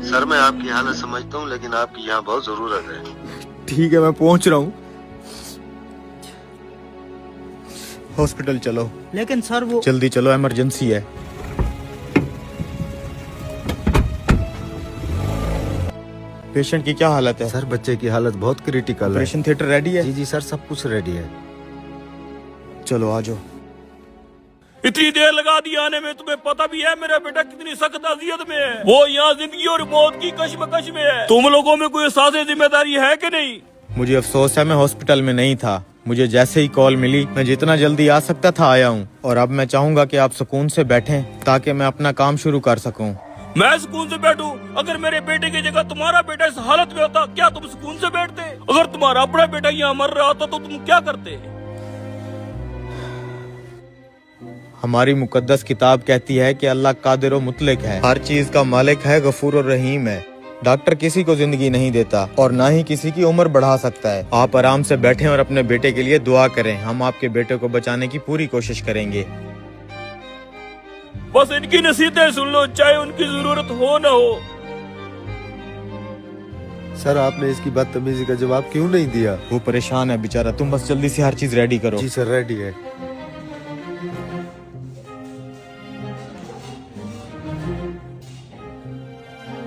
Sir मैं आपकी हालत समझता हूँ, लेकिन आपकी यहाँ बहुत जरूरत है। ठीक है, मैं पहुंच रहा हूँ। हॉस्पिटल चलो। लेकिन सर वो जल्दी चलो, इमरजेंसी है। पेशेंट की क्या हालत है? सर बच्चे की हालत बहुत क्रिटिकल है। ऑपरेशन थिएटर रेडी है? जी जी सर, सब कुछ रेडी है। चलो आ जाओ। इतनी देर लगा दी आने में, तुम्हें पता भी है मेरा बेटा कितनी सख्त अजियत में है। वो यहाँ जिंदगी और मौत की कश्मकश में है। तुम लोगों में कोई एहसास जिम्मेदारी है कि नहीं? मुझे अफसोस है, मैं हॉस्पिटल में नहीं था। मुझे जैसे ही कॉल मिली, मैं जितना जल्दी आ सकता था आया हूँ। और अब मैं चाहूंगा कि आप सुकून से बैठें ताकि मैं अपना काम शुरू कर सकूं। मैं सुकून से बैठूं? अगर मेरे बेटे की जगह तुम्हारा बेटा इस हालत में होता, क्या तुम सुकून से बैठते? अगर तुम्हारा अपना बेटा यहाँ मर रहा होता तो तुम क्या करते? हमारी मुकद्दस किताब कहती है कि अल्लाह कादिर व मुतलक है, हर चीज का मालिक है, गफूर और रहीम है। डॉक्टर किसी को जिंदगी नहीं देता और ना ही किसी की उम्र बढ़ा सकता है। आप आराम से बैठें और अपने बेटे के लिए दुआ करें। हम आपके बेटे को बचाने की पूरी कोशिश करेंगे। बस इनकी नसीहतें सुन लो, चाहे उनकी जरूरत हो न हो। सर आपने इसकी बदतमीजी का जवाब क्यों नहीं दिया? वो परेशान है बेचारा, तुम बस जल्दी से हर चीज रेडी करो। जी सर, रेडी है।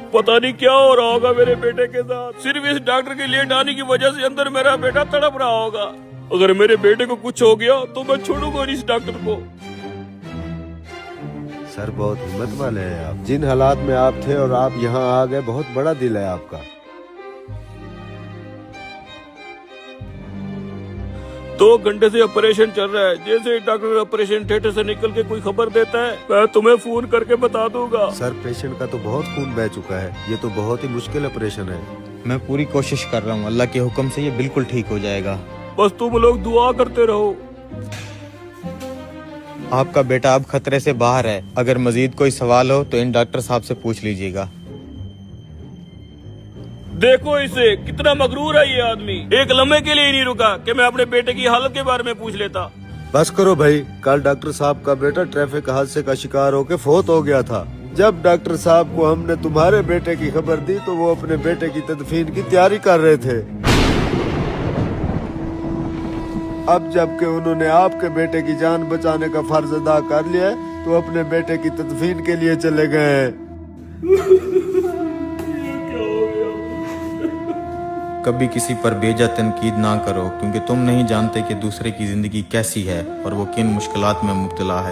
पता नहीं क्या हो रहा होगा मेरे बेटे के साथ। सिर्फ इस डॉक्टर के लेट आने की वजह से अंदर मेरा बेटा तड़प रहा होगा। अगर मेरे बेटे को कुछ हो गया तो मैं छोड़ूंगा नहीं इस डॉक्टर को। सर बहुत हिम्मत वाले हैं आप। जिन हालात में आप थे और आप यहाँ आ गए, बहुत बड़ा दिल है आपका। 2 घंटे से ऑपरेशन चल रहा है। जैसे ही डॉक्टर ऑपरेशन थिएटर से निकल के कोई खबर देता है, मैं तुम्हें फोन करके बता दूंगा। सर पेशेंट का तो बहुत खून बह चुका है, ये तो बहुत ही मुश्किल ऑपरेशन है। मैं पूरी कोशिश कर रहा हूँ, अल्लाह के हुक्म से ये बिल्कुल ठीक हो जाएगा। बस तुम लोग दुआ करते रहो। आपका बेटा अब खतरे से बाहर है। अगर मजीद कोई सवाल हो तो इन डॉक्टर साहब से पूछ लीजिएगा। देखो इसे, कितना मगरूर है ये आदमी। एक लम्हे के लिए ही नहीं रुका कि मैं अपने बेटे की हालत के बारे में पूछ लेता। बस करो भाई, कल डॉक्टर साहब का बेटा ट्रैफिक हादसे का शिकार होकर फोत हो गया था। जब डॉक्टर साहब को हमने तुम्हारे बेटे की खबर दी तो वो अपने बेटे की तदफीन की तैयारी कर रहे थे। अब जबकि उन्होंने आपके बेटे की जान बचाने का फर्ज अदा कर लिया है, तो अपने बेटे की तदफीन के लिए चले गए हैं। कभी किसी पर बेजा तनकीद ना करो, क्योंकि तुम नहीं जानते कि दूसरे की जिंदगी कैसी है और वो किन मुश्किलात में मुब्तला है।